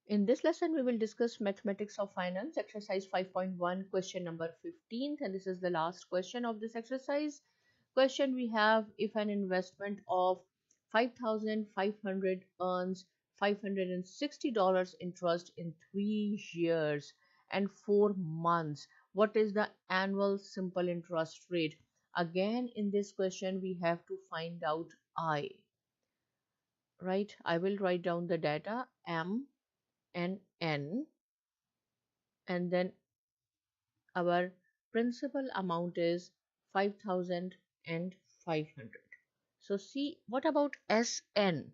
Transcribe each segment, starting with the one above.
In this lesson, we will discuss mathematics of finance, exercise 5.1, question number 15, and this is the last question of this exercise. Question we have: if an investment of 5,500 earns $560 interest in 3 years and 4 months, what is the annual simple interest rate? Again, in this question, we have to find out I. Right? I will write down the data M and N, and then our principal amount is 5,500. So see, what about SN?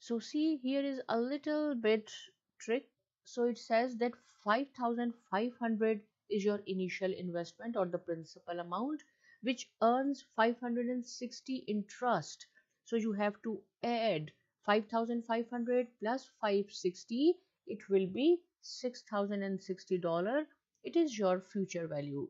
So see, here is a little bit trick. So it says that 5,500 is your initial investment or the principal amount, which earns 560 interest. So you have to add 5,500 plus 560. It will be $6,060. It is your future value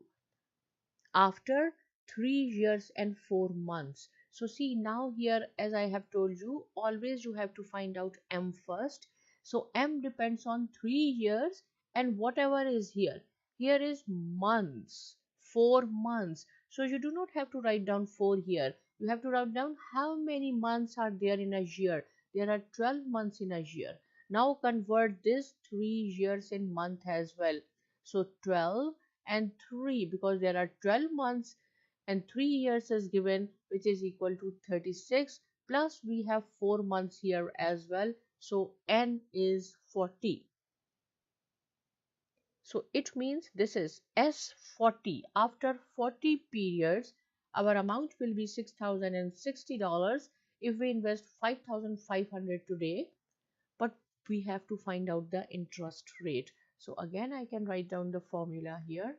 after 3 years and 4 months. So see, now here, as I have told you, always you have to find out M first. So M depends on 3 years, and whatever is here, here is months, 4 months. So you do not have to write down 4 here. You have to write down how many months are there in a year. There are 12 months in a year. Now convert this 3 years in month as well. So 12 and 3, because there are 12 months and 3 years is given, which is equal to 36, plus we have 4 months here as well, so N is 40. So it means this is S40. After 40 periods, our amount will be $6,060 if we invest 5,500 today, but we have to find out the interest rate. So again, I can write down the formula here.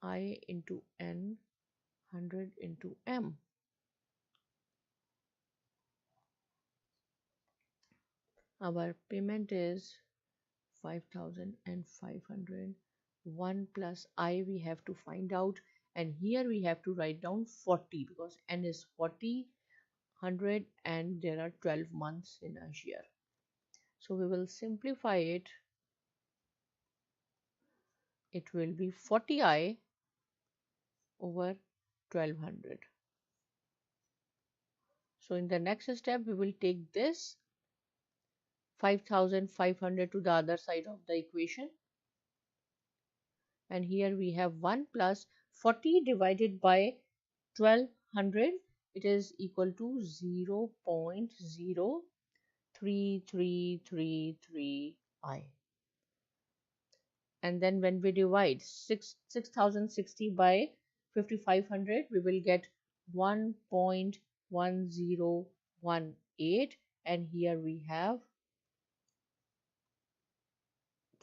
I into N, 100 into M. Our payment is 5,500. 1 plus I we have to find out, and here we have to write down 40 because N is 40, 100, and there are 12 months in a year. So we will simplify it. It will be 40I over 1200. So in the next step, we will take this 5,500 to the other side of the equation. And here we have 1 plus 40 divided by 1200. It is equal to 0.03333I. And then when we divide 6,060 by 5,500, we will get 1.1018, and here we have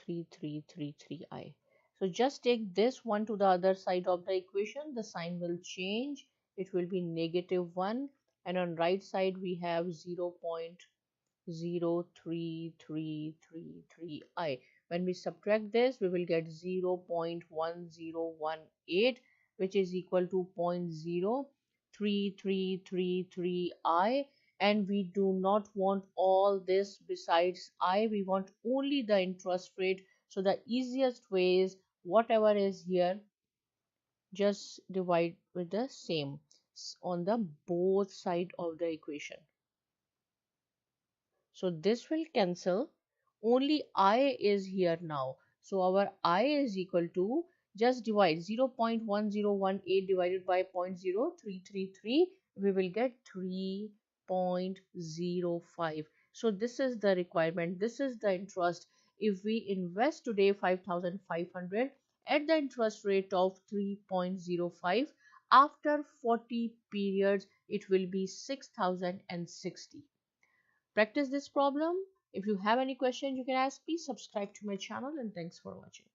3333I. So just take this one to the other side of the equation. The sign will change. It will be -1, and on right side we have 0.03333I. When we subtract this, we will get 0.1018, which is equal to 0.03333I. And we do not want all this besides I. We want only the interest rate. So the easiest way is whatever is here, just divide with the same on the both side of the equation. So this will cancel. Only I is here now. So our I is equal to, just divide 0.1018 divided by 0.0333. We will get 3.05. So this is the requirement. This is the interest. If we invest today 5,500 at the interest rate of 3.05, after 40 periods, it will be 6,060. Practice this problem. If you have any question, you can ask me. Subscribe to my channel, and thanks for watching.